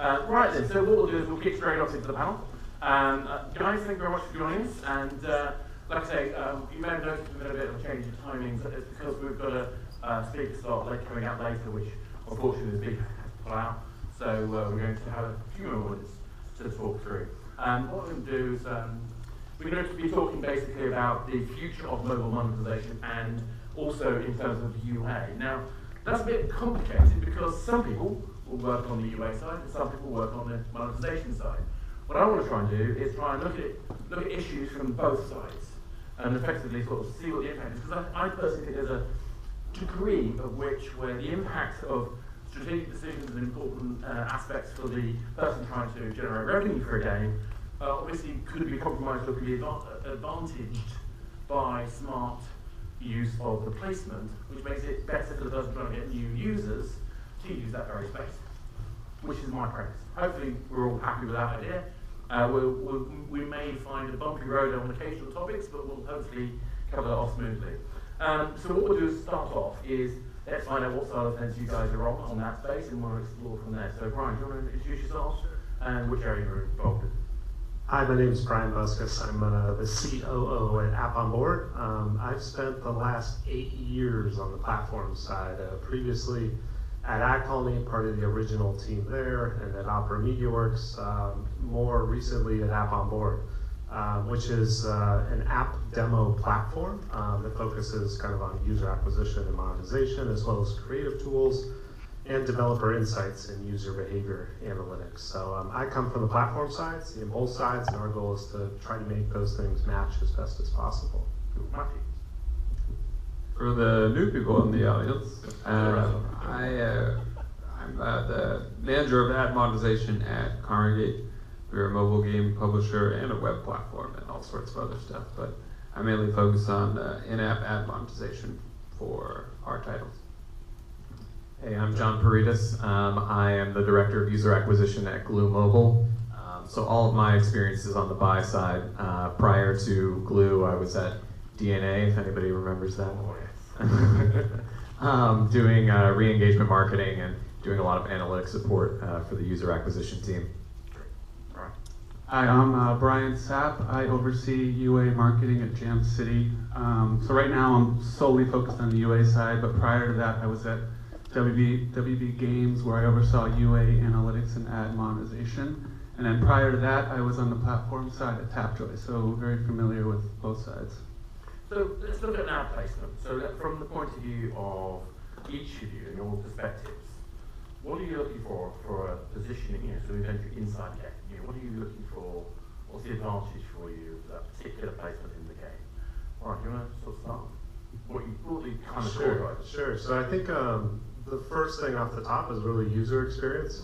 Right then, so what we'll do is we'll kick straight off into the panel. Guys, thank you very much for joining us. And like I say, you may have noticed we've had a bit of a change in timings. It's because we've got a speaker slot coming out later, which unfortunately the speaker has to pull out. So we're going to have a few more minutes to talk through. What we're going to do is we're going to be talking basically about the future of mobile monetization and also in terms of UA. Now, that's a bit complicated because some people will work on the UA side and some people work on the monetization side. What I want to try and do is try and look at issues from both sides and effectively sort of see what the impact is. Because I personally think there's a degree of which where the impact of strategic decisions and important aspects for the person trying to generate revenue for a game obviously could be compromised or could be advantaged by smart use of the placement, which makes it better for the person trying to get new users to use that very space, which is my premise. Hopefully we're all happy with that idea. We may find a bumpy road on occasional topics, but we'll hopefully cover that off smoothly. So what we'll do is start off is let's find out what side of the fence you guys are on that space, and we'll explore from there. So Bryan, do you want to introduce yourself and which area you're involved in? Hi, my name is Bryan Buskas. I'm the COO at AppOnboard. I've spent the last 8 years on the platform side. Previously at AdColony, part of the original team there, and at Opera MediaWorks, more recently at AppOnboard, which is an app demo platform that focuses kind of on user acquisition and monetization, as well as creative tools and developer insights and user behavior analytics. So I come from the platform side, seeing both sides, and our goal is to try to make those things match as best as possible. For the new people in the audience, I'm the manager of ad monetization at Kongregate. We're a mobile game publisher and a web platform and all sorts of other stuff, but I mainly focus on in-app ad monetization for our titles. Hey, I'm John Parides. I am the Director of User Acquisition at Glue Mobile. So all of my experience is on the buy side. Prior to Glue, I was at DNA, if anybody remembers that. Doing re-engagement marketing and doing a lot of analytic support for the user acquisition team. Hi, I'm Bryan Sapp. I oversee UA marketing at Jam City. So right now I'm solely focused on the UA side, but prior to that I was at WB Games, where I oversaw UA analytics and ad monetization. And then prior to that, I was on the platform side at Tapjoy, so very familiar with both sides. So let's look at ad placement. So from the point of view of each of you and your perspectives, what are you looking for a positioning, so we venture inside the game? What are you looking for? What's the advantage for you of that particular placement in the game? All right, do you want to sort of start? What you broadly kind of Sure. So I think the first thing off the top is really user experience.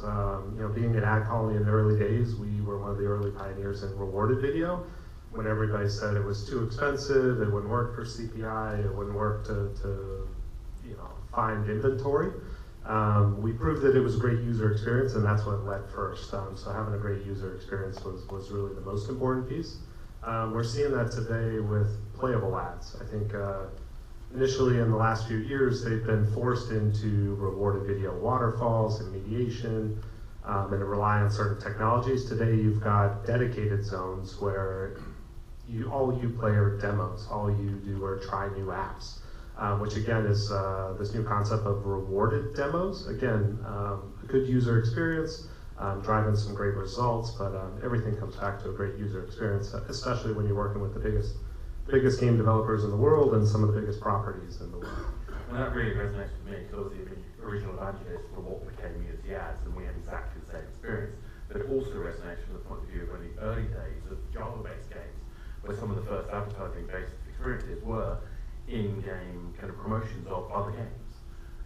Being at AdColony in the early days, we were one of the early pioneers in rewarded video. When everybody said it was too expensive, it wouldn't work for CPI, it wouldn't work to find inventory. We proved that it was a great user experience, and that's what led first. So having a great user experience was really the most important piece. We're seeing that today with playable ads. I think initially in the last few years, they've been forced into rewarded video waterfalls and mediation, and to rely on certain technologies. Today, you've got dedicated zones where all you play are demos. All you do are try new apps, which again is this new concept of rewarded demos. Again, a good user experience, driving some great results, but everything comes back to a great user experience, especially when you're working with the biggest game developers in the world and some of the biggest properties in the world. And that really resonates with me because obviously the original evangelist for what became Unity ads, and we had exactly the same experience. But it also resonates from the point of view of the early days of Java-based games, where some of the first advertising-based experiences were in-game kind of promotions of other games,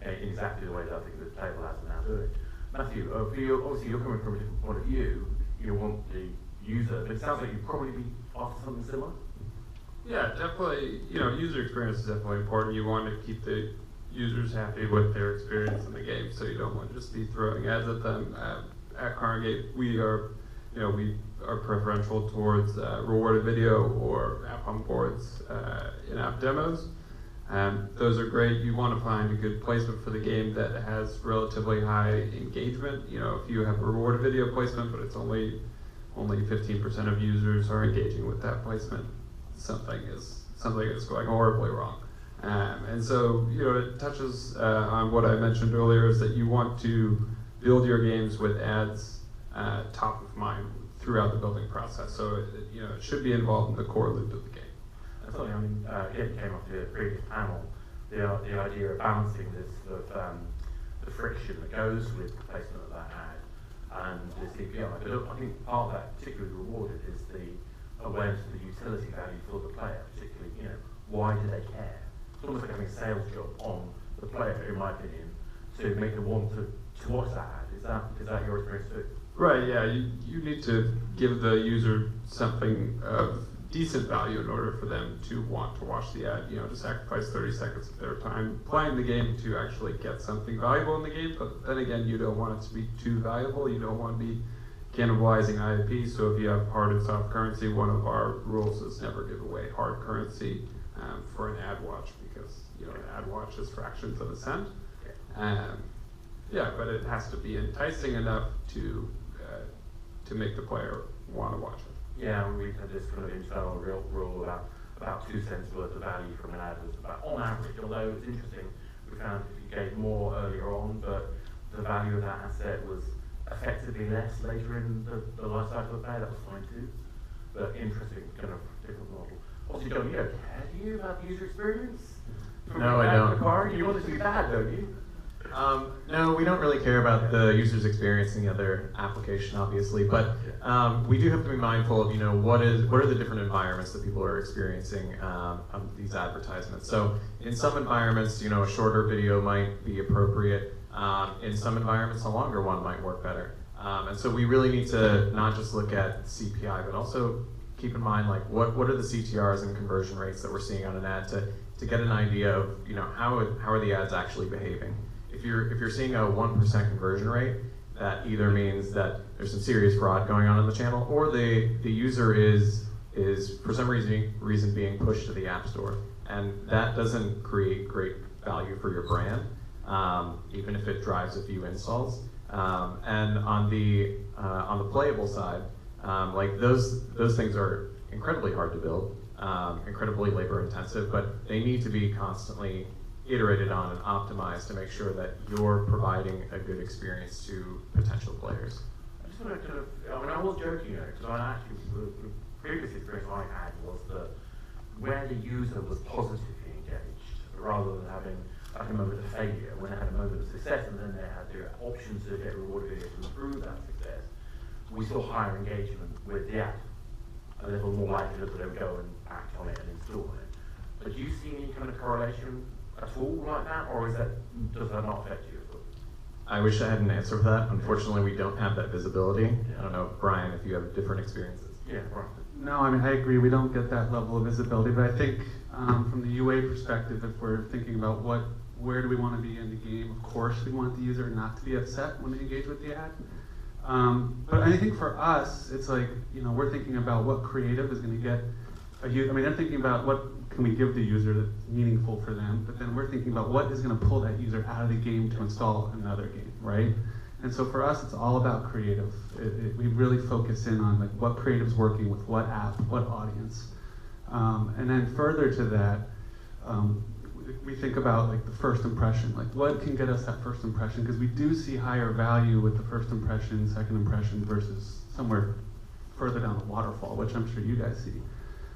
in exactly the way that I think the table has now doing. Matthew, obviously you're coming from a different point of view. You want the user, but it sounds like you'd probably be after something similar. Yeah, definitely. User experience is definitely important. You want to keep the users happy with their experience in the game, so you don't want to just be throwing ads at them. At Kongregate, we are preferential towards rewarded video or AppOnboard's in-app demos. Those are great. You want to find a good placement for the game that has relatively high engagement. You know, if you have a reward video placement, but it's only 15% of users are engaging with that placement, something is going horribly wrong. And so, you know, it touches on what I mentioned earlier, is that you want to build your games with ads top of mind throughout the building process. So, it should be involved in the core loop of the game. That's something, I mean, it came off the previous panel, the idea of balancing this sort of the friction that goes with the placement of that ad and the CPI. But I think part of that particularly rewarded is the awareness of the utility value for the player, particularly, why do they care? It's almost like having a sales job on the player, in my opinion, to make them want to watch that ad. Is that your experience too? Right, yeah, you need to give the user something of decent value in order for them to want to watch the ad, to sacrifice 30 seconds of their time playing the game to actually get something valuable in the game. But then again, you don't want it to be too valuable. You don't want to be cannibalizing IAP. So if you have hard and soft currency, one of our rules is never give away hard currency for an ad watch, because an ad watch is fractions of a cent. But it has to be enticing enough to make the player want to watch it. Yeah, we've had this kind of internal rule about 2 cents worth of value from an ad was about, on average, although it's interesting, we found if you gave more earlier on, but the value of that asset was effectively less later in the life cycle of the player, that was fine too. But interesting, kind of different model. Also, John, you don't care, do you, about user experience? No, I don't. You want it to be bad, don't you? No, we don't really care about the user's experience in the other application, obviously, but we do have to be mindful of, what are the different environments that people are experiencing on these advertisements. So in some environments, a shorter video might be appropriate. In some environments, a longer one might work better. And so we really need to not just look at CPI, but also keep in mind, like, what are the CTRs and conversion rates that we're seeing on an ad to get an idea of, how are the ads actually behaving. If you're seeing a 1% conversion rate, that either means that there's some serious fraud going on in the channel, or the user is for some reason being pushed to the App Store, and that doesn't create great value for your brand, even if it drives a few installs. And on the playable side, like those things are incredibly hard to build, incredibly labor intensive, but they need to be constantly iterated on and optimized to make sure that you're providing a good experience to potential players. I just want to kind of, I was joking because I actually, the previous experience I had was that where the user was positively engaged, rather than having like a moment of failure, when they had a moment of success and then they had their options to get rewarded videos to improve that success, we saw higher engagement with the app, and therefore more likelihood that they would go and act on it and install it. But do you see any kind of correlation at all like that, or does that not affect you at all? I wish I had an answer for that. Unfortunately, we don't have that visibility. I don't know, Brian, if you have different experiences. Yeah, right. No, I mean, I agree, we don't get that level of visibility, but I think from the UA perspective, if we're thinking about where do we want to be in the game, of course we want the user not to be upset when they engage with the ad. But I think for us, it's like, we're thinking about what creative is going to get a user. I mean, they're thinking about what can we give the user that's meaningful for them, but then we're thinking about what is going to pull that user out of the game to install another game, right? And so for us, it's all about creative. We really focus in on like what creative's working with what app, what audience. And then further to that, we think about like the first impression, like what can get us that first impression, because we do see higher value with the first impression, second impression versus somewhere further down the waterfall, which I'm sure you guys see.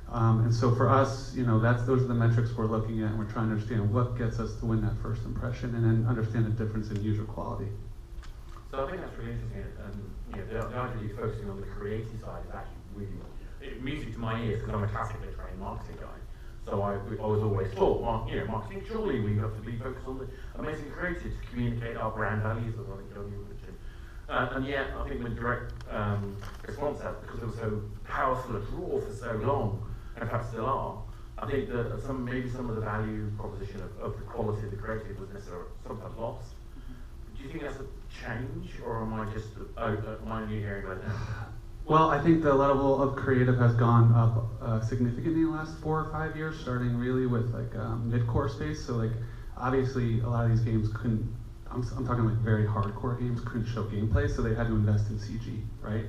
And so for us, those are the metrics we're looking at, and we're trying to understand what gets us to win that first impression, and then understand the difference in user quality. So I think that's really interesting, and the idea of focusing on the creative side is actually really music to my ears, because I'm a classically trained marketing guy. So I was always thought, marketing, surely we have to be focused on the amazing creative to communicate our brand values, as I think John you mentioned. And yet, I think with direct response ads, because it was so powerful a draw for so long, and perhaps still are, I think that maybe some of the value proposition of the quality of the creative was necessarily sometimes lost. Do you think that's a change, or am I just only hearing about that? Well, I think the level of creative has gone up significantly in the last 4 or 5 years, starting really with like mid-core space. So like obviously a lot of these games couldn't, I'm talking like very hardcore games, couldn't show gameplay, so they had to invest in CG, right?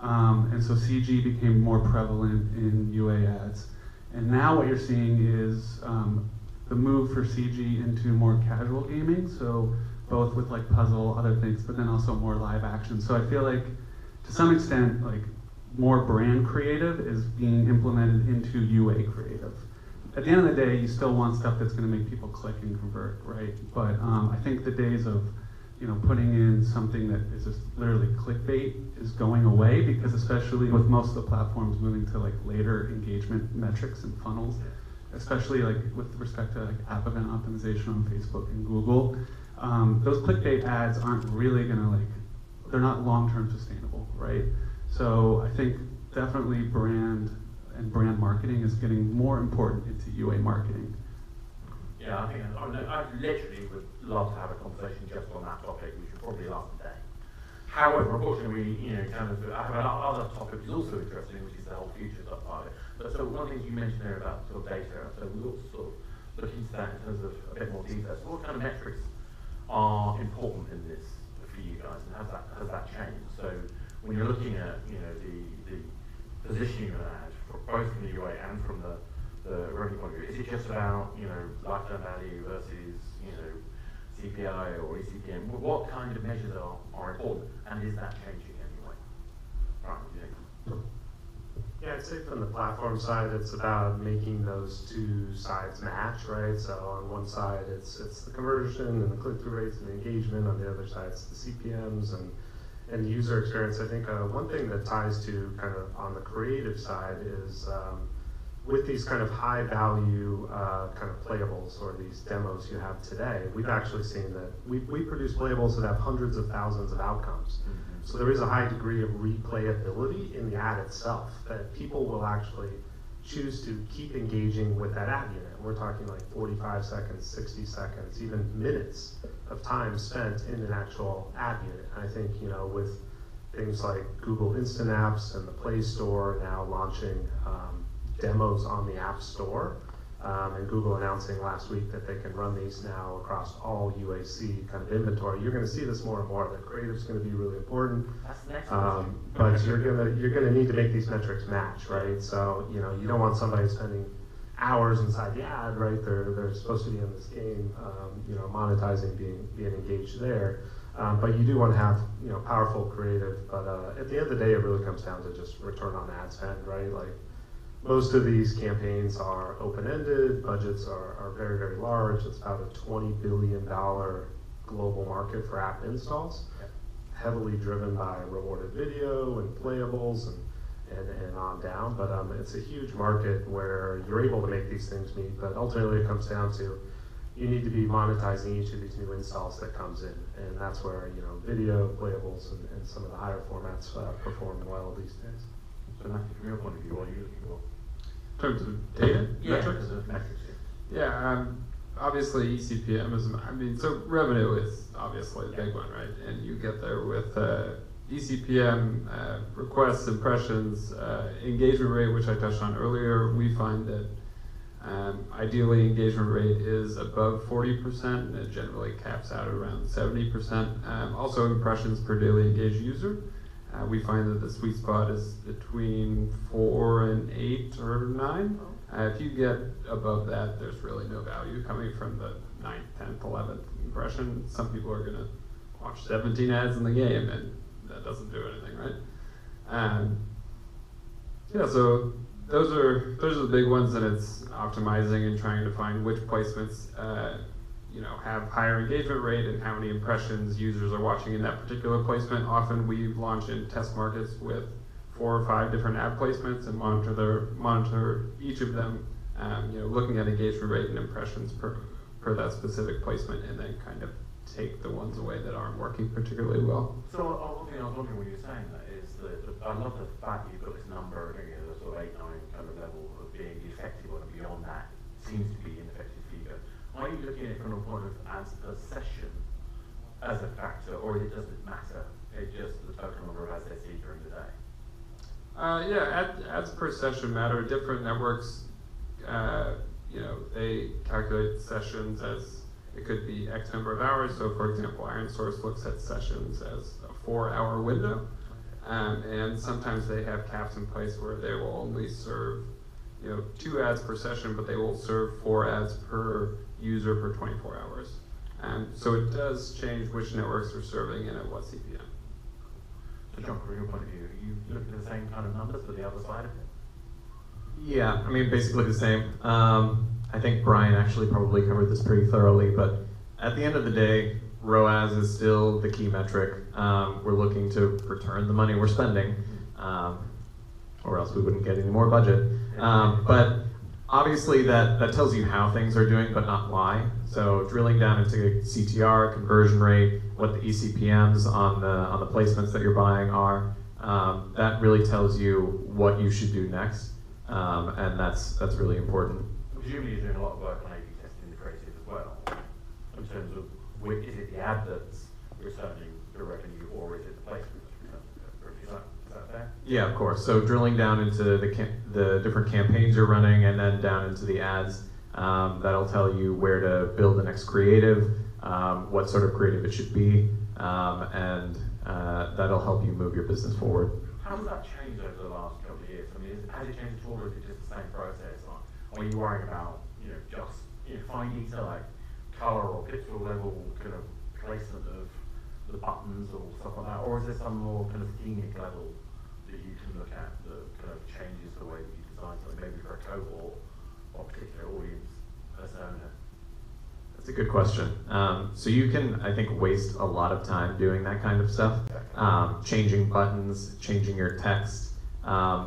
And so CG became more prevalent in UA ads. And now what you're seeing is the move for CG into more casual gaming, so both with like puzzle, other things, but then also more live action. So I feel like to some extent, like more brand creative is being implemented into UA creative. At the end of the day, you still want stuff that's going to make people click and convert, right? But I think the days of, putting in something that is just literally clickbait is going away, because especially with most of the platforms moving to like later engagement metrics and funnels, especially like with respect to like app event optimization on Facebook and Google, those clickbait ads aren't really going to they're not long-term sustainable, right? So I think definitely brand and brand marketing is getting more important into UA marketing. Yeah, I think I literally would love to have a conversation just on that topic, which would probably last a day. However, unfortunately, I have another topic which is also interesting, which is the whole future stuff part of it. But so one of the things you mentioned there about sort of data, so we also sort of look into that in terms of a bit more detail. So what kind of metrics are important in this for you guys, and has that changed? So when you're looking at the positioning of an ad, both from the UA and from the revenue point of view, is it just about lifetime value versus CPI or ECPM? What kind of measures are important, and is that changing anyway? Right, what do you think? Yeah, I'd say from the platform side, it's about making those two sides match, right? So on one side, it's the conversion and the click-through rates and the engagement. On the other side, it's the CPMs and the user experience. I think one thing that ties to kind of on the creative side is with these kind of high value kind of playables or these demos you have today, we've actually seen that we produce playables that have hundreds of thousands of outcomes. Mm-hmm. So there is a high degree of replayability in the ad itself, that people will actually choose to keep engaging with that ad unit. We're talking like 45 seconds, 60 seconds, even minutes of time spent in an actual ad unit. And I think, with things like Google Instant Apps and the Play Store now launching demos on the App Store, and Google announcing last week that they can run these now across all UAC kind of inventory. You're going to see this more and more. The creative's going to be really important, but you're going to need to make these metrics match, right? So you don't want somebody spending hours inside the ad, right? They're supposed to be in this game, monetizing, being engaged there. But you do want to have powerful creative. But at the end of the day, it really comes down to just return on ad spend, right? Like, most of these campaigns are open-ended, budgets are very, very large. It's about a $20 billion global market for app installs, heavily driven by rewarded video and playables and on down. But it's a huge market where you're able to make these things meet, but ultimately it comes down to you need to be monetizing each of these new installs that comes in. And that's where video, playables, and some of the higher formats perform well these days. So Matthew, from your point of view, what are you looking for? In terms of data? Metrics? Yeah, obviously ECPM is, so revenue is obviously a big one, right? And you get there with ECPM, requests, impressions, engagement rate, which I touched on earlier. We find that ideally engagement rate is above 40%, and it generally caps out at around 70%. Also impressions per daily engaged user. We find that the sweet spot is between 4 and 8 or 9. If you get above that, there's really no value coming from the 9th, 10th, 11th impression. Some people are going to watch 17 ads in the game, and that doesn't do anything, right? So those are the big ones, and it's optimizing and trying to find which placements have higher engagement rate and how many impressions users are watching in that particular placement. Often we launch in test markets with 4 or 5 different ad placements and monitor each of them, looking at engagement rate and impressions per that specific placement, and then kind of take the ones away that aren't working particularly well. So one thing I was wondering when you were saying that is that I love the fact that you've got this number, the sort of 8, 9 kind of level of being effective, and beyond that seems to be ineffective figure. Are you looking at it from a point of ads per session as a factor, or does it matter? It's just the total number of ads they see during the day? Yeah, ads per session matter. Different networks, they calculate sessions as it could be X number of hours. So, for example, Iron Source looks at sessions as a 4-hour window, and sometimes they have caps in place where they will only serve, 2 ads per session, but they will serve 4 ads per user per 24 hours. So it does change which networks are serving and at what CPM. So John, from your point of view, are you looking at the same kind of numbers for the other side of it? Yeah, I mean, basically the same. I think Bryan actually probably covered this pretty thoroughly, but at the end of the day, ROAS is still the key metric. We're looking to return the money we're spending, or else we wouldn't get any more budget. But obviously that tells you how things are doing, but not why. So drilling down into CTR, conversion rate, what the eCPMs on the placements that you're buying are, that really tells you what you should do next, and that's really important. Presumably you're doing a lot of work on A/B testing the creative as well, in terms of is it the ad that's returning the revenue, or is it the placement that's returning the revenue? Is that fair? Yeah, of course. So drilling down into the different campaigns you're running, and then down into the ads, that'll tell you where to build the next creative, what sort of creative it should be, and that'll help you move your business forward. How has that changed over the last couple of years? I mean, has it changed at all, or is it just the same process? Or are you worrying about, just fine detail like color or pixel level kind of placement of the buttons or stuff like that? Or is there some more kind of themic level that you can look at that kind of changes the way that you design something, maybe for a cohort or particular audience persona? That's a good question. So you can, I think, waste a lot of time doing that kind of stuff. Changing buttons, changing your text,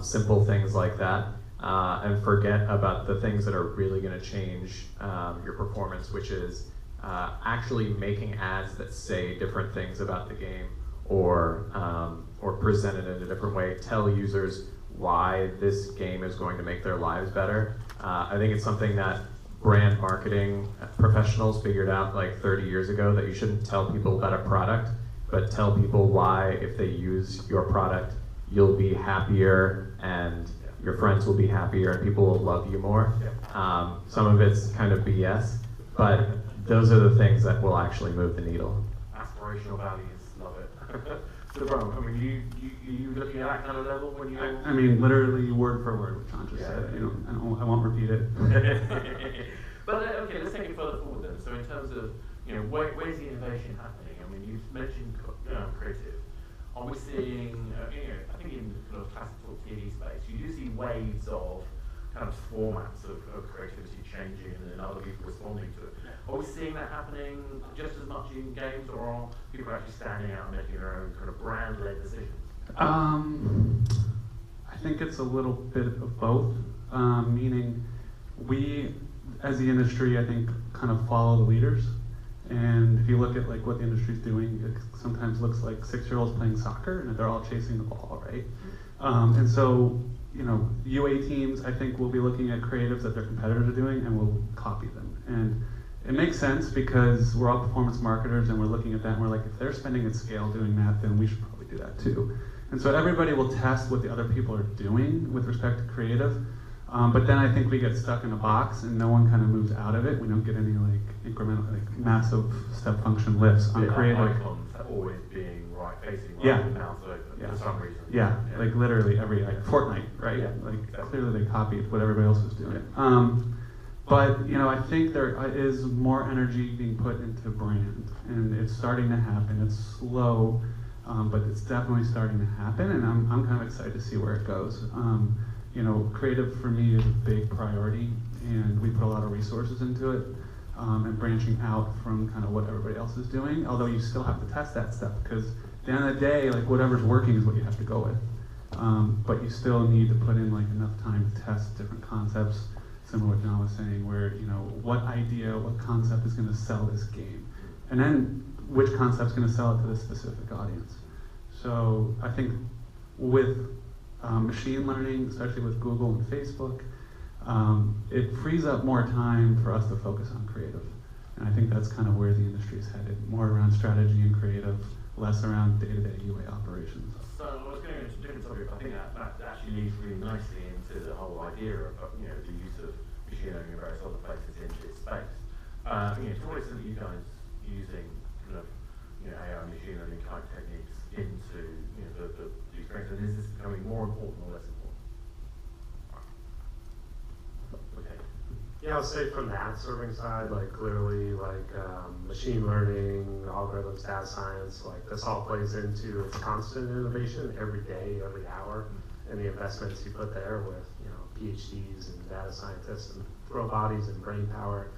simple things like that. And forget about the things that are really going to change your performance, which is actually making ads that say different things about the game, or present it in a different way, tell users why this game is going to make their lives better. I think it's something that brand marketing professionals figured out like 30 years ago, that you shouldn't tell people about a product, but tell people why, if they use your product, you'll be happier, and your friends will be happier, and people will love you more. Some of it's kind of BS, but those are the things that will actually move the needle. Aspirational values, love it. So, Bryan, I mean, you looking at that kind of level when you? I mean, literally word for word what John just said. I won't repeat it. But okay, let's take it further forward then. So, in terms of where's the innovation happening? I mean, you've mentioned creative. Are we seeing, I think in the kind of classical TV space, you do see waves of kind of formats of creativity changing and then other people responding to it. Are we seeing that happening just as much in games, or are people actually standing out and making their own kind of brand-led decisions? I think it's a little bit of both, meaning we, as the industry, I think, kind of follow the leaders. And if you look at like what the industry's doing, it sometimes looks like 6-year-olds playing soccer and they're all chasing the ball, right? And so, UA teams, I think, will be looking at creatives that their competitors are doing and will copy them. And it makes sense because we're all performance marketers and we're looking at that and we're like, if they're spending at scale doing that, then we should probably do that too. And so everybody will test what the other people are doing with respect to creative. But then I think we get stuck in a box and no one kind of moves out of it. We don't get any like incremental, like massive step function lifts on creative. Icons always being right, facing right, and mouth open for some reason. Yeah, like literally every Fortnite, right? Yeah. Like clearly they copied what everybody else was doing. But I think there is more energy being put into brand, and it's starting to happen. It's slow, but it's definitely starting to happen, and I'm kind of excited to see where it goes. Creative for me is a big priority, and we put a lot of resources into it, and branching out from kind of what everybody else is doing, although you still have to test that stuff, because at the end of the day, like whatever's working is what you have to go with. But you still need to put in like enough time to test different concepts, similar to what John was saying, where what idea, what concept is going to sell this game, and then which concept's going to sell it to this specific audience. So I think with machine learning, especially with Google and Facebook, it frees up more time for us to focus on creative. And I think that's kind of where the industry is headed, more around strategy and creative, less around day-to-day UA operations. So I was going to different topic. I think that actually leads really nicely into the whole idea of the use of machine learning in various other places in this space. To what extent are you guys using kind of AI machine learning type techniques into the experience, and is this becoming more important or less important? Okay. Yeah, I'll say from the ad serving side, like clearly, like machine learning, algorithms, data science, like this all plays into its constant innovation every day, every hour, and the investments you put there with PhDs and data scientists and throw bodies and brain power,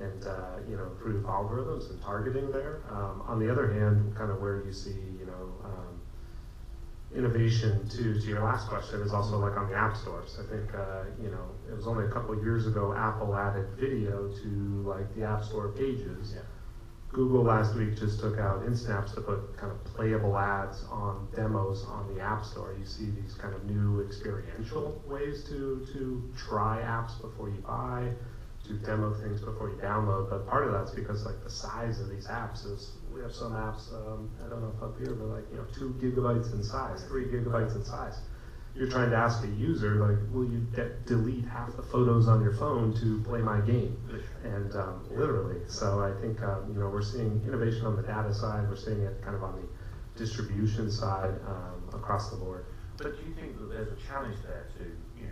and improve algorithms and targeting there. On the other hand, kind of where you see innovation to your last question is also like on the app stores. I think it was only a couple of years ago Apple added video to like the app store pages. Yeah. Google last week just took out in-snaps to put kind of playable ads on demos on the app store. You see these kind of new experiential ways to try apps before you buy, to demo things before you download. But part of that's because like the size of these apps is, we have some apps, I don't know if up here, but like 2 gigabytes in size, 3 gigabytes in size. You're trying to ask a user, like, will you delete half the photos on your phone to play my game? And literally, so I think we're seeing innovation on the data side, we're seeing it kind of on the distribution side across the board. But do you think that there's a challenge there to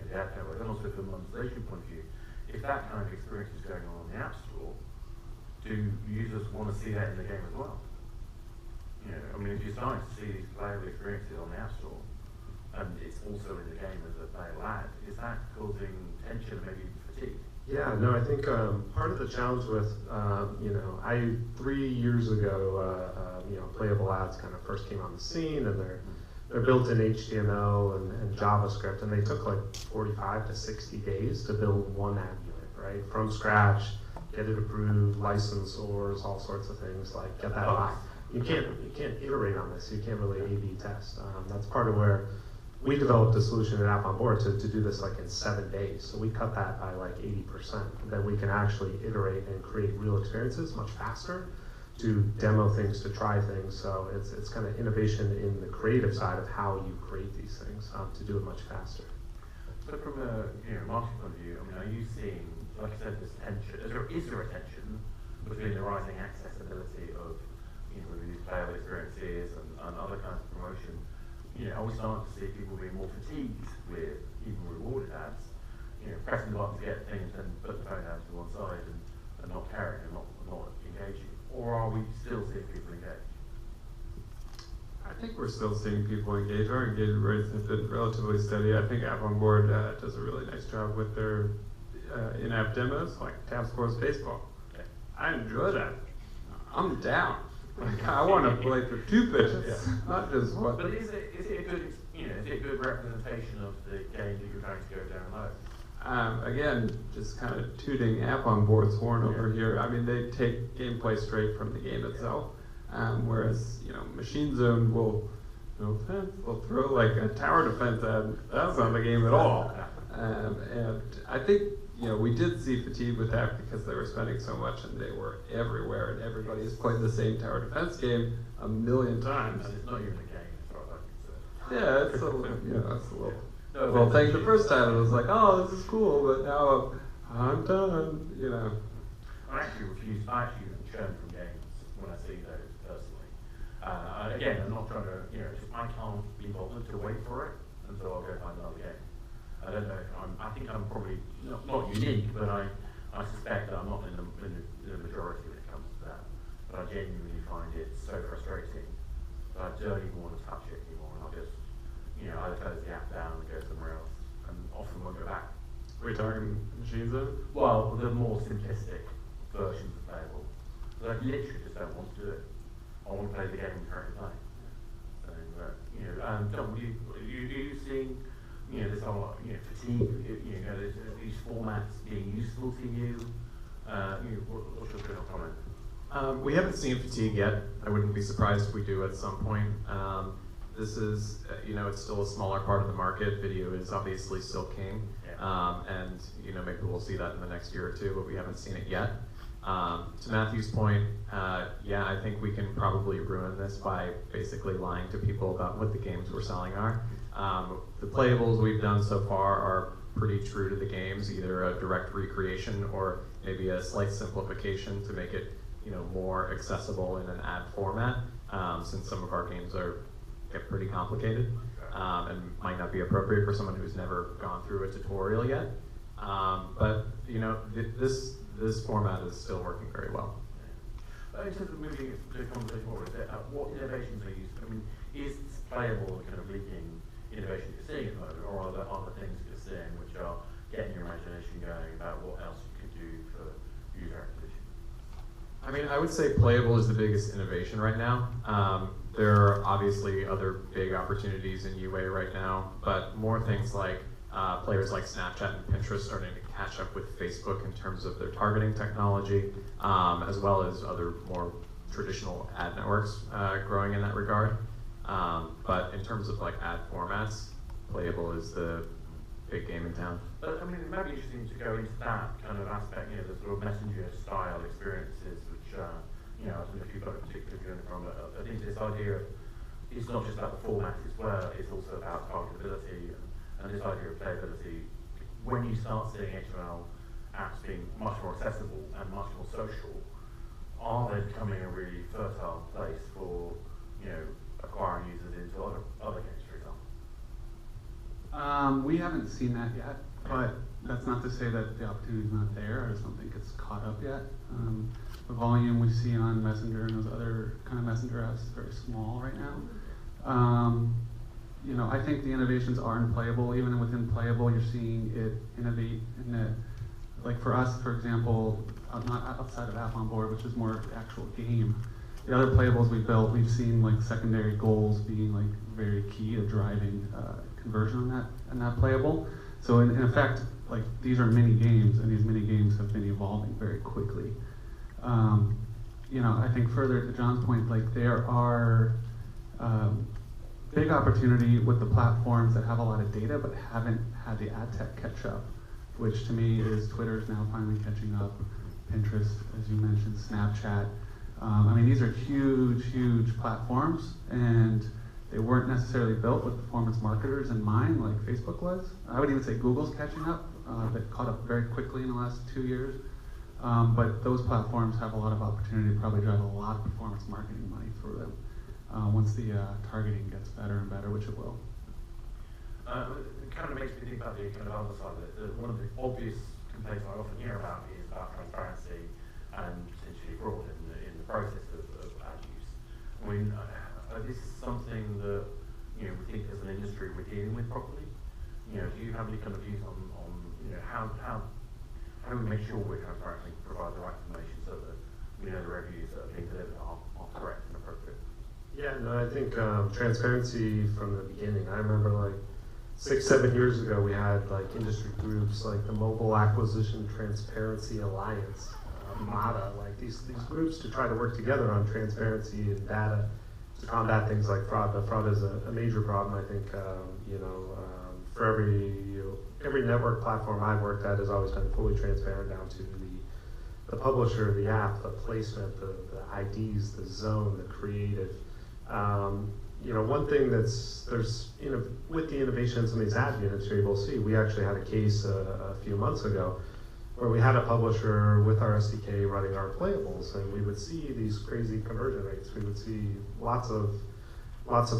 the app network, and also from a monetization point of view? If that kind of experience is going on the App Store, do users want to see that in the game as well? If you're starting to see these playable experiences on the App Store, and it's also in the game as a playable ad, is that causing tension, maybe fatigue? Yeah, no, I think part of the challenge with, 3 years ago, playable ads kind of first came on the scene, and they're built in HTML and JavaScript, and they took like 45 to 60 days to build one ad unit, right? From scratch, get it approved, licensors, all sorts of things, like get that live. You can't iterate on this. You can't really A/B test. That's part of where we developed a solution at AppOnboard to do this like in 7 days. So we cut that by like 80%. That we can actually iterate and create real experiences much faster, to demo things, to try things. So it's kind of innovation in the creative side of how you create these things to do it much faster. So from a marketing point of view, are you seeing, like I said, this tension? Is there a tension between the rising accessibility of these playable experiences and other kinds of promotion? Are we starting to see people being more fatigued with even rewarded ads? Pressing the button to get things and put the phone down to one side and not caring and not engaging? Or are we still seeing people engage? I think we're still seeing people engage. Our engagement rates have been relatively steady. I think AppOnboard does a really nice job with their in-app demos, like Tab Sports Baseball. Okay. I enjoy that. I'm down. Like, I want to play for 2 pitches, not just one. But is it a good representation of the game that you're trying to go down low? Again, just kind of tooting AppOnboard's horn over here. They take gameplay straight from the game itself, whereas Machine Zone will, no offense, will throw like a tower defense ad. That's not the game at all. And I think we did see fatigue with that because they were spending so much and they were everywhere, and everybody has played the same tower defense game a million times. And it's not even a game, as far as I'm concerned. Yeah, it's a little, it's a little. Well, thank the first time it was like, oh, this is cool, but now I'm done, I actually churn from games when I see those personally. Again, I'm not trying to, I can't be bothered to wait for it, and so I'll go find another game. I don't know if I think I'm probably not unique, but I suspect that I'm not in the majority when it comes to that. But I genuinely find it so frustrating that I don't even want to touch it anymore, and I'll just either close the app down and go somewhere else, and often won't go back. Are we talking Machine Zone? Well, the more simplistic versions of playable. But I literally just don't want to do it. I want to play the game I'm currently playing. So, John, are you seeing this whole fatigue? These formats being useful to you? What's your general comment? We haven't seen fatigue yet. I wouldn't be surprised if we do at some point. This is, it's still a smaller part of the market. Video is obviously still king. Yeah. And, maybe we'll see that in the next year or two, but we haven't seen it yet. To Matthew's point, yeah, I think we can probably ruin this by basically lying to people about what the games we're selling are. The playables we've done so far are pretty true to the games, either a direct recreation or maybe a slight simplification to make it, more accessible in an ad format, since some of our games get pretty complicated and might not be appropriate for someone who's never gone through a tutorial yet. But this format is still working very well. In terms of moving the conversation forward, what innovations are used? I mean, is playable kind of leading innovation that you're seeing at the moment, or are there other things that you're seeing which are getting your imagination going about what else you could do for user acquisition? I mean, I would say playable is the biggest innovation right now. There are obviously other big opportunities in UA right now, but more things like players like Snapchat and Pinterest starting to catch up with Facebook in terms of their targeting technology, as well as other more traditional ad networks growing in that regard. But in terms of like ad formats, playable is the big game in town. But I mean, it might be interesting to go into that kind of aspect, the sort of messenger style experiences, which, I don't know if you've got a particular view from, but I think this idea of, it's not just about the format as well, it's also about targetability and this idea of playability. When you start seeing HTML apps being much more accessible and much more social, are they becoming a really fertile place for, acquiring users into other games, for example? We haven't seen that yet, but that's not to say that the opportunity is not there. I just don't think it's caught up yet. The volume we see on Messenger and those other kind of Messenger apps is very small right now. I think the innovations are in playable. Even within playable, you're seeing it innovate in that. Like for us, for example, not outside of AppOnboard, which is more the actual game. The other playables we built, we've seen like secondary goals being like very key to driving conversion on that playable. So in effect, like these are mini games, and these mini games have been evolving very quickly. I think further to John's point, like there are big opportunity with the platforms that have a lot of data but haven't had the ad tech catch up, which to me is Twitter's now finally catching up, Pinterest, as you mentioned, Snapchat. These are huge platforms, and they weren't necessarily built with performance marketers in mind like Facebook was. I would even say Google's catching up. They caught up very quickly in the last 2 years. But those platforms have a lot of opportunity to probably drive a lot of performance marketing money through them once the targeting gets better and better, which it will. It kind of makes me think about the kind of other side of it. One of the obvious complaints I often hear about is about transparency and potentially fraud in the process of ad use. This is something that we think as an industry we're dealing with properly. Do you have any kind of views on how do we make sure we're transparent and provide the right information so that we know the revenues that are being delivered are correct and appropriate? Yeah, no, I think transparency from the beginning. I remember like 6-7 years ago, we had like industry groups like the Mobile Acquisition Transparency Alliance, MATA, like these groups to try to work together on transparency and data to combat things like fraud. But fraud is a major problem. I think for every network platform I've worked at has always been fully transparent down to the publisher, the app, the placement, the IDs, the zone, the creative. One thing with the innovation in some of these ad units you're able to see, we actually had a case a few months ago where we had a publisher with our SDK running our playables, and we would see these crazy conversion rates. We would see lots of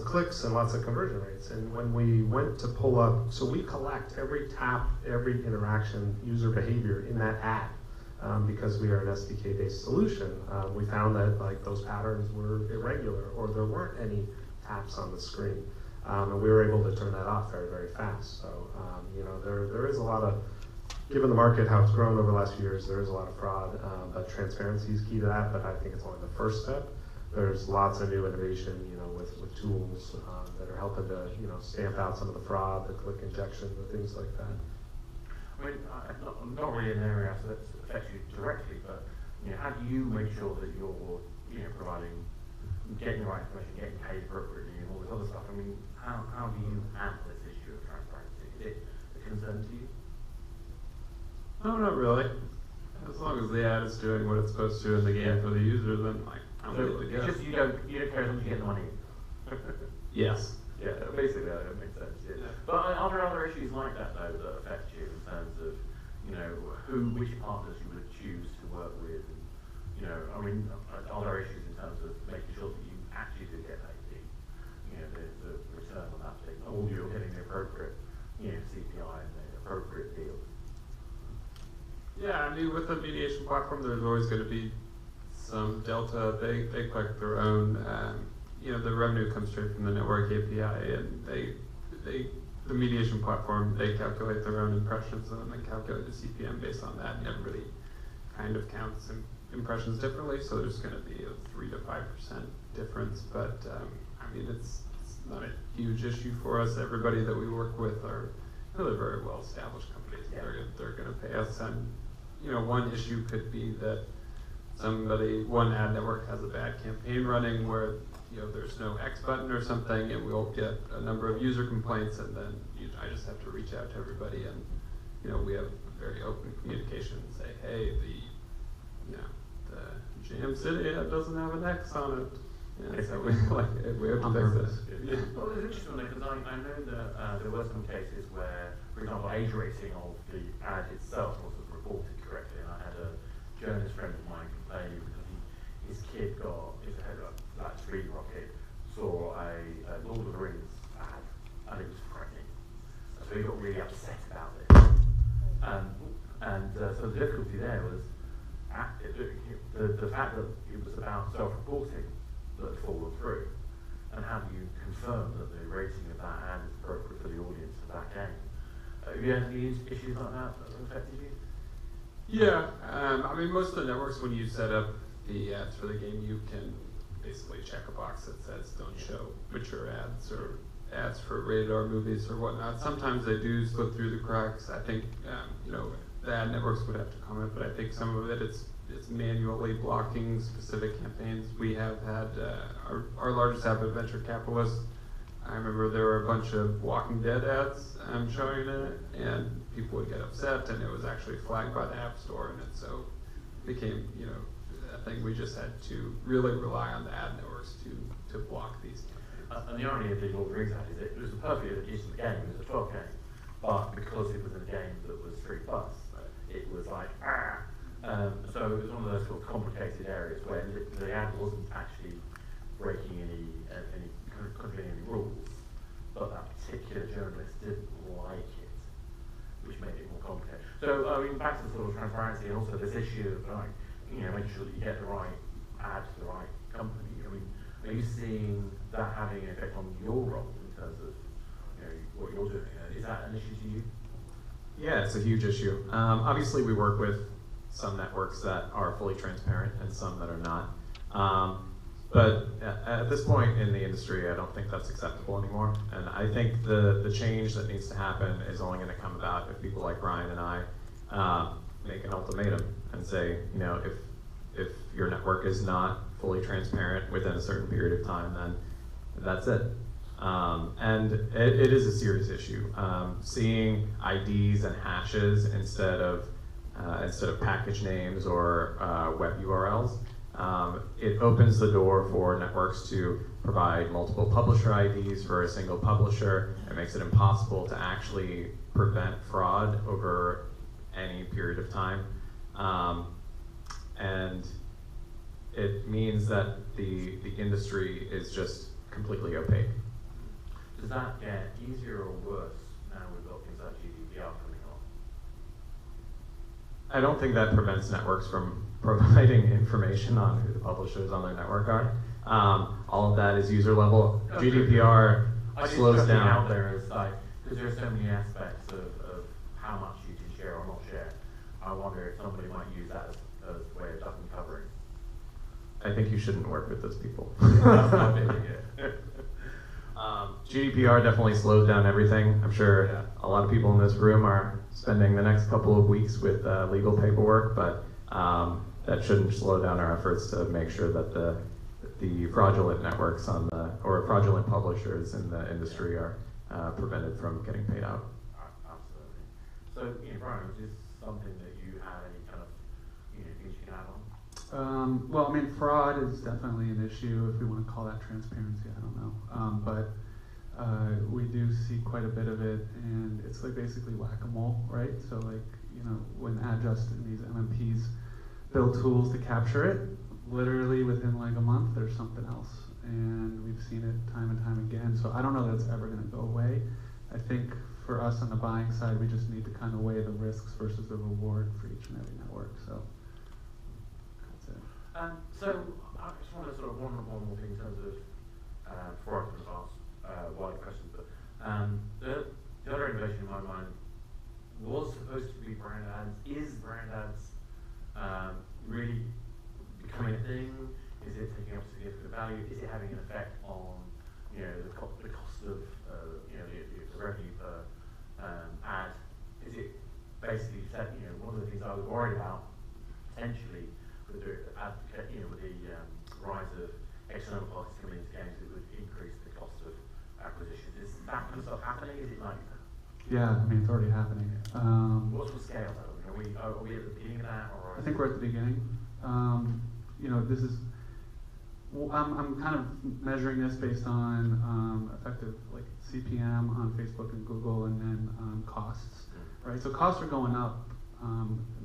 clicks and lots of conversion rates. And when we went to pull up, so we collect every tap, every interaction, user behavior in that ad. Because we are an SDK-based solution, we found that like those patterns were irregular or there weren't any taps on the screen. And we were able to turn that off very, very fast. So, there is a lot of, given the market, how it's grown over the last few years, there is a lot of fraud, but transparency is key to that, but I think it's only the first step. There's lots of new innovation, with tools that are helping to, stamp out some of the fraud, the click injection, the things like that. Not really an area that affects you directly, but how do you make sure that you're getting the right information, getting paid appropriately, and all this other stuff? How do you handle this issue of transparency? Is it a concern to you? No, not really. As long as the ad is doing what it's supposed to in the game for the user, then like I'm So good to it's go. just you don't care as long as you get the money. Yes. Yeah, basically that makes sense. Yeah. But are there other issues like that though that affect you in terms of, you know, which partners you would choose to work with? And, you know, I mean, are there issues in terms of making sure that you actually do get paid, you know, the return on that thing, or you're getting the appropriate, you know, CPI and the appropriate deal? Yeah, I mean, with the mediation platform, there's always going to be some delta. They collect their own. You know, the revenue comes straight from the network API, and the mediation platform, they calculate their own impressions and then they calculate the CPM based on that, and everybody kind of counts impressions differently, so there's going to be a 3 to 5% difference, but I mean, it's not a huge issue for us. Everybody that we work with are really very well established companies. Yeah. They're going to pay us, and you know, one issue could be that one ad network has a bad campaign running where, you know, there's no X button or something, and we'll get a number of user complaints, and then I just have to reach out to everybody, and you know, we have very open communication and say, hey, the Jam City ad doesn't have an X on it. Yeah, so we have to fix this. Yeah. Well, it's interesting because I know that there were some cases where, for example, age rating of the ad itself wasn't reported correctly, and I had a journalist friend of mine complain because his kid his head up that screen rocket saw a Lord of the Rings ad, and it was frightening. So he got really upset about it. So the difficulty there was the fact that it was about self-reporting that had fallen through, and how do you confirm that the rating of that ad is appropriate for the audience of that game? Have you had any issues like that that affected you? Yeah, I mean, most of the networks, when you set up the ads for the game, you can basically check a box that says don't show mature ads or ads for rated R movies or whatnot. Sometimes they do slip through the cracks. I think, you know, the ad networks would have to comment, but I think some of it's manually blocking specific campaigns. We have had our largest app, Venture Capitalist. I remember there were a bunch of Walking Dead ads showing in it, and people would get upset, and it was actually flagged by the App Store, and it so became, you know, a thing we just had to really rely on the ad networks to block these campaigns. And the irony of the Lord of the Rings ad is it was a perfectly decent game, it was a 12 game, but because it was in a game that was free plus, it was like, so it was one of those sort of complicated areas where the ad wasn't actually breaking any rules, but that particular journalist didn't like it, which made it more complicated. So I mean, back to sort of transparency and also this issue of like, you know, making sure that you get the right ad to the right company. I mean, are you seeing that having an effect on your role in terms of, you know, what you're doing? Is that an issue to you? Yeah, it's a huge issue. Obviously, we work with some networks that are fully transparent and some that are not. But at this point in the industry, I don't think that's acceptable anymore. And I think the change that needs to happen is only going to come about if people like Bryan and I make an ultimatum and say, you know, if your network is not fully transparent within a certain period of time, then that's it. And it is a serious issue. Seeing IDs and hashes instead of package names or web URLs, it opens the door for networks to provide multiple publisher IDs for a single publisher. It makes it impossible to actually prevent fraud over any period of time. And it means that the industry is just completely opaque. Does that get easier or worse now we've got things like GDPR coming on? I don't think that prevents networks from providing information on who the publishers on their network are. All of that is user level. GDPR slows down. Out there is like, because there are so many aspects of how much you can share or not share. I wonder if somebody might use that as a way of ducking covering. I think you shouldn't work with those people. That's my opinion, yeah. GDPR definitely slows down everything. I'm sure a lot of people in this room are spending the next couple of weeks with legal paperwork, but that shouldn't slow down our efforts to make sure that the fraudulent networks or fraudulent publishers in the industry are prevented from getting paid out. Absolutely. So, you know, Bryan, was this something that you had any kind of Well, I mean, fraud is definitely an issue, if we want to call that transparency, I don't know. But we do see quite a bit of it, and it's like basically whack-a-mole, right? So like, you know, when Adjust and these MMPs build tools to capture it, literally within like a month, there's something else. And we've seen it time and time again. So I don't know that it's ever gonna go away. I think for us on the buying side, we just need to kind of weigh the risks versus the reward for each and every network, so. So I just want to sort of one more thing in terms of before I can ask wider questions, but the other innovation in my mind was supposed to be brand ads. Is brand ads really becoming a thing? Is it taking up significant value? Is it having an effect on the cost of the revenue per ad? Is it basically one of the things I was worried about potentially with the rise of external parties coming into games, it would increase the cost of acquisition. Is that kind of stuff happening? Is it like that? Yeah, I mean, it's already happening. What's the scale though? Are we at the beginning of that? Or I think we're at the beginning. This is, I'm kind of measuring this based on effective like CPM on Facebook and Google, and then costs, right? So costs are going up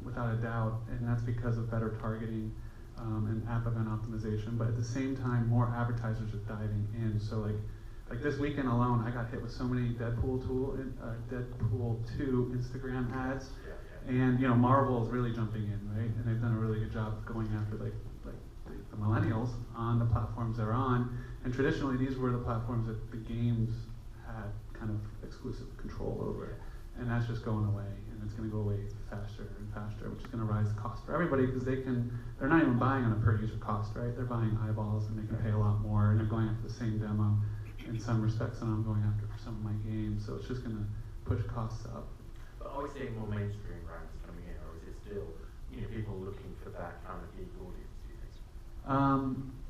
without a doubt, and that's because of better targeting and app event optimization. But at the same time, more advertisers are diving in. So like this weekend alone, I got hit with so many Deadpool 2 Instagram ads, and Marvel is really jumping in, right? And they've done a really good job of going after the millennials on the platforms they're on. And traditionally, these were the platforms that the games had kind of exclusive control over. And that's just going away, and it's going to go away faster and faster, which is going to rise the cost for everybody, because they're not even buying on a per user cost, right? They're buying eyeballs, and they can pay a lot more, and they're going after the same demo in some respects than I'm going after for some of my games. So it's just going to push costs up. But are we seeing more mainstream brands coming in, or is it still people looking for that kind of geek audience, do you think?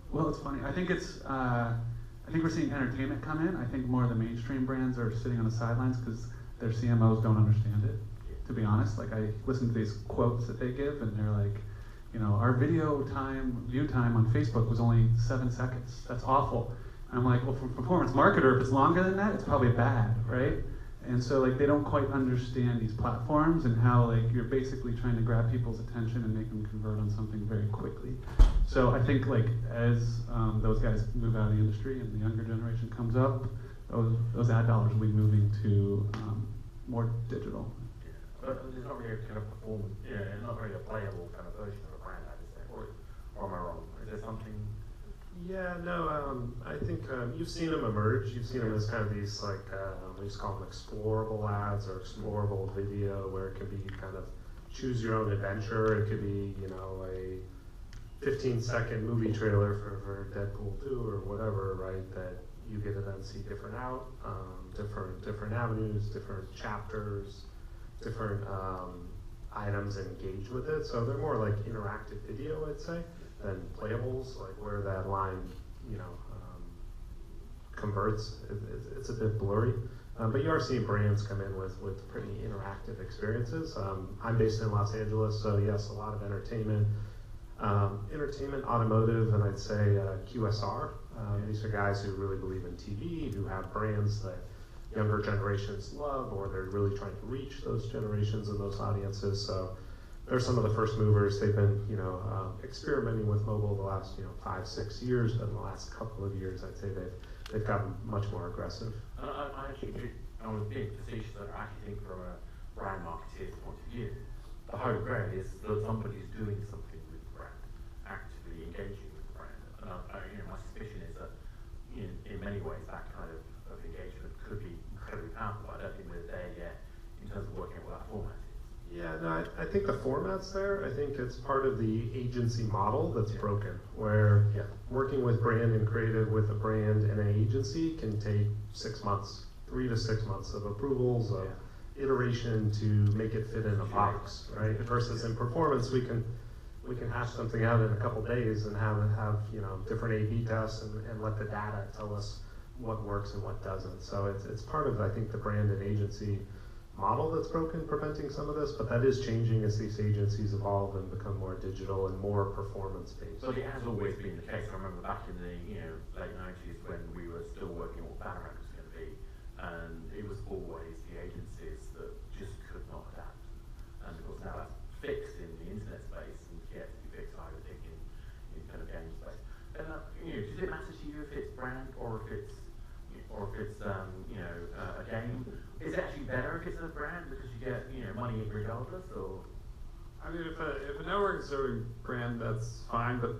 Well, it's funny. I think we're seeing entertainment come in. I think more of the mainstream brands are sitting on the sidelines because their CMOs don't understand it, to be honest. Like, I listen to these quotes that they give, and they're like, our view time on Facebook was only 7 seconds. That's awful. And I'm like, well, from a performance marketer, if it's longer than that, it's probably bad, right? And so like they don't quite understand these platforms and how like you're basically trying to grab people's attention and make them convert on something very quickly. So I think like as those guys move out of the industry and the younger generation comes up, those ad dollars will be moving to more digital. Yeah. But there's not really a kind of performance, not really a playable kind of version of a brand ad, is there? Or am I wrong? Is there something? Yeah, no, I think you've seen them emerge. You've seen them as kind of these like, we used to call them explorable ads or explorable video, where it can be kind of choose your own adventure. It could be, a 15-second movie trailer for Deadpool 2 or whatever, right? That you get to then see different avenues, different chapters, different items, and engage with it. So they're more like interactive video, I'd say, than playables, like where that line, converts. It's a bit blurry, but you are seeing brands come in with pretty interactive experiences. I'm based in Los Angeles, so yes, a lot of entertainment, automotive, and I'd say QSR. These are guys who really believe in TV, who have brands that younger generations love, or they're really trying to reach those generations and those audiences. So they're some of the first movers. They've been, experimenting with mobile the last, 5-6 years, but in the last couple of years, I'd say they've gotten much more aggressive. I actually do. I was being facetious. I actually think from a brand marketeer's point of view, the holy grail is that somebody's doing something with the brand, actively engaging with the brand. And my suspicion is that, in many ways, that kind of engagement could be incredibly powerful. But I don't think we're there yet in terms of working out what that format is. Yeah, no, I think the format's there. I think it's part of the agency model that's broken, where working with brand and creative with a brand and an agency can take 6 months, 3 to 6 months of approvals, of iteration to make it fit in a box, right? Versus in performance, we can hash something out in a couple days and have different A/B tests and let the data tell us what works and what doesn't. So it's part of, I think, the brand and agency model that's broken, preventing some of this, but that is changing as these agencies evolve and become more digital and more performance-based. But it has always been the case. I remember back in the late 90s when we were still working on what Valorant was going to be, and it was always the agencies that just could not adapt. And of course now that's fixed in the internet space and yet to be fixed, I would think, in kind of game space. And does it matter to you if it's brand or if it's a game? Is it actually better if it's a brand because you get money regardless, or? I mean, if a network is serving brand, that's fine, but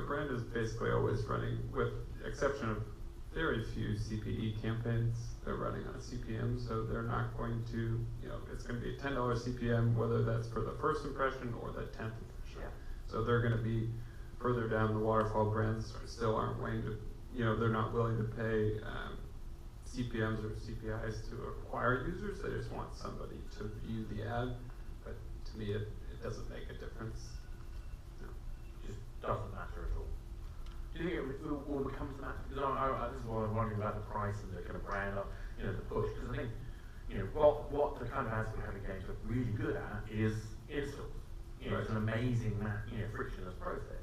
brand is basically always running, with exception of very few CPE campaigns. They're running on a CPM, so they're not going to, it's going to be a $10 CPM, whether that's for the first impression or the 10th impression. Yeah. So they're going to be further down the waterfall. Brands still aren't willing to, they're not willing to pay CPMs or CPIs to acquire users. They just want somebody to view the ad. But to me, it doesn't make a difference. No. It just doesn't matter at all. Do you think it will become to matter? Because this is what I'm wondering about the price and the kind of brand, the push. Because I think, what the kind of ads we're having games are really good at is installs. Right. It's an amazing, frictionless process.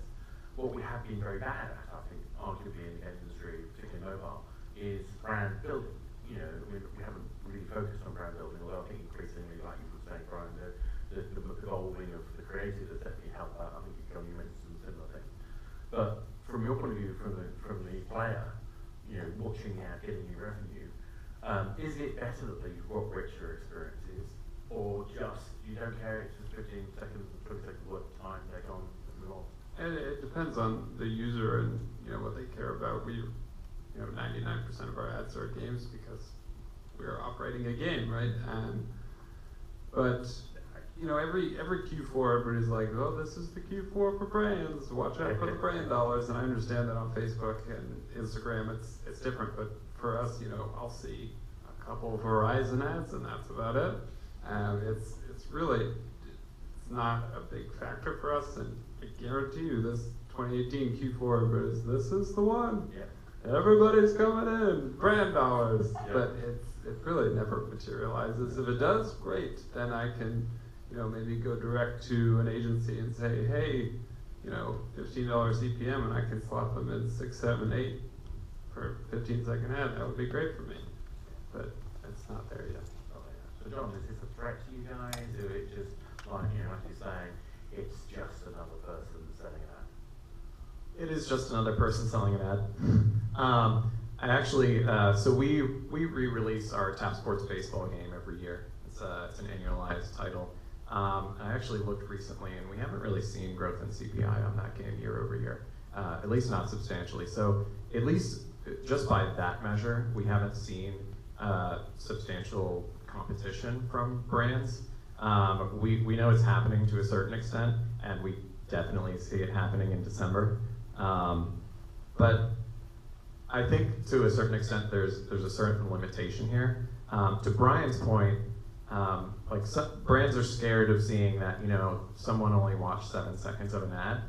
What we have been very bad at, I think, arguably in the game industry, particularly mobile, is brand building. We haven't really focused on brand building, although I think increasingly, like you were saying, Bryan, the evolving of the creative has definitely helped that. I think you mentioned some similar things. But from your point of view, from the player, watching the ad, getting new revenue, is it better that you've got richer experiences, or just you don't care? It's just 15 seconds, 20 seconds worth of time, take on, move on. And it depends on the user and what they care about. 99% of our ads are games because we're operating a game, right? But every Q4, everybody's like, oh, this is the Q4 for brands. Watch out for the brand dollars. And I understand that on Facebook and Instagram, it's different. But for us, I'll see a couple of Verizon ads, and that's about it. It's really not a big factor for us. And I guarantee you, this 2018 Q4, this is the one. Yeah. Everybody's coming in, brand dollars. Yeah. But it really never materializes. If it does, great. Then I can, maybe go direct to an agency and say, hey, $15 CPM, and I can slot them in 6, 7, 8 for a 15-second ad. That would be great for me. But it's not there yet. Oh, yeah. So John, is this a threat to you guys, or it just like as you're saying, it's just another person selling an ad? It is just another person selling an ad. I actually, so we re-release our Tap Sports baseball game every year. It's an annualized title. I actually looked recently, and we haven't really seen growth in CPI on that game year over year, at least not substantially. So at least just by that measure, we haven't seen substantial competition from brands. We know it's happening to a certain extent, and we definitely see it happening in December. But I think to a certain extent there's a certain limitation here. To Bryan's point, brands are scared of seeing that someone only watched 7 seconds of an ad.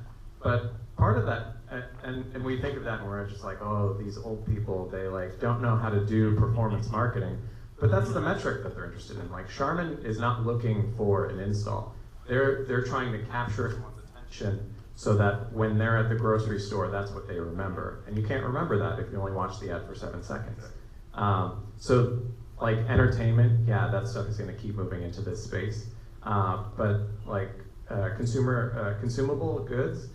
But part of that, and we think of that and we're just like, oh, these old people, they don't know how to do performance marketing. But that's the metric that they're interested in. Like Charmin is not looking for an install. They're trying to capture someone's attention so that when they're at the grocery store, that's what they remember. And you can't remember that if you only watch the ad for 7 seconds. So like entertainment, yeah, that stuff is gonna keep moving into this space. But like consumable goods,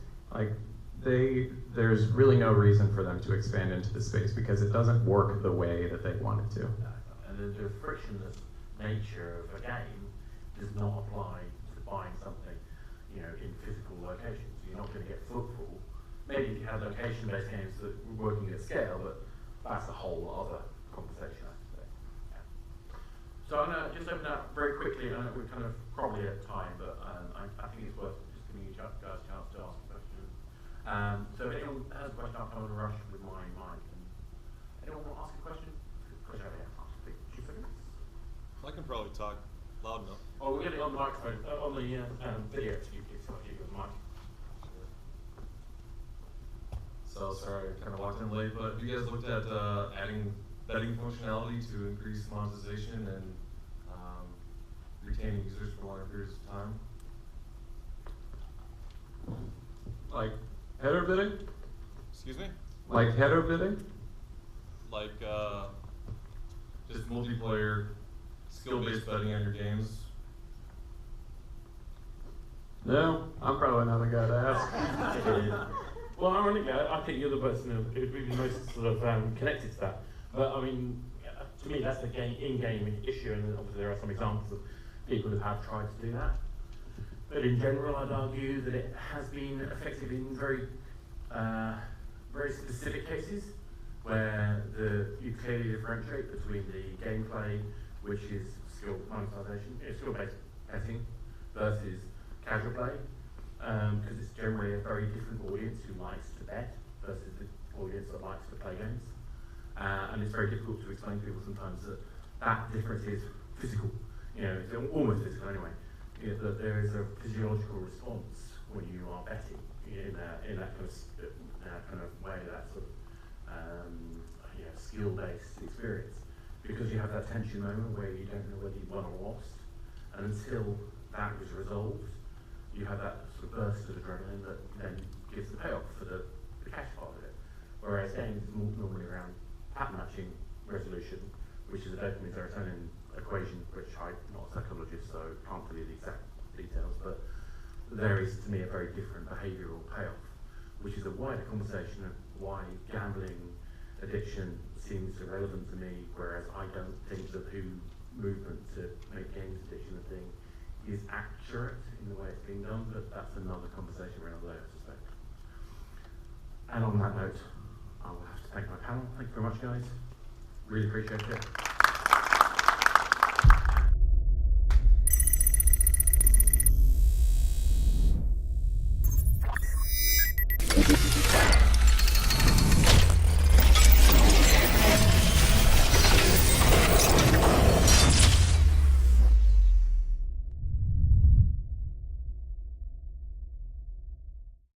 there's really no reason for them to expand into the space because it doesn't work the way that they want it to. And the frictionless nature of a game does not apply to buying something, in physical locations. You're not going to get footfall. Maybe if you have location-based games that are working at scale, but that's a whole other conversation, I have to say. Yeah. So I'm going to just open up very quickly. I know we're kind of probably at time, but I think it's worth just giving you guys a chance to ask questions. So if anyone has a question, I'm going to rush with my mic. And anyone want to ask a question? Push over here. 2 seconds. I can probably talk loud enough. Oh, we'll get it on the microphone, on the video. Excuse me, so I'll give you the mic. So sorry, I kind of walked in late, but you guys looked at adding betting functionality to increase monetization and retaining users for longer periods of time. Like header bidding? Excuse me? Like header bidding? Like just multiplayer skill-based betting on your games. No, I'm probably not the guy to ask. Well, ironically, I think you're the person who would be most sort of connected to that. But I mean, to me, that's the in-game issue, and obviously there are some examples of people who have tried to do that. But in general, I'd argue that it has been effective in very, very specific cases where you clearly differentiate between the gameplay, which is skill monetization, skill-based betting, versus casual play, because it's generally a very different audience who likes to bet versus the audience that likes to play games. And it's very difficult to explain to people sometimes that that difference is physical, it's almost physical anyway, that there is a physiological response when you are betting in that kind of way, that sort of skill-based experience, because you have that tension moment where you don't know whether you won or lost, and until that is resolved, you have that sort of burst of adrenaline that then gives the payoff for the cash part of it. Whereas games is normally around pattern matching resolution, which is a dopamine serotonin equation, which I'm not a psychologist, so can't tell you the exact details, but there is to me a very different behavioural payoff, which is a wider conversation of why gambling addiction seems irrelevant to me, whereas I don't think the WHO movement to make games addiction a thing is accurate in the way it's being done, but that's another conversation for another day, I suspect. And on that note, I will have to thank my panel. Thank you very much, guys. Really appreciate it.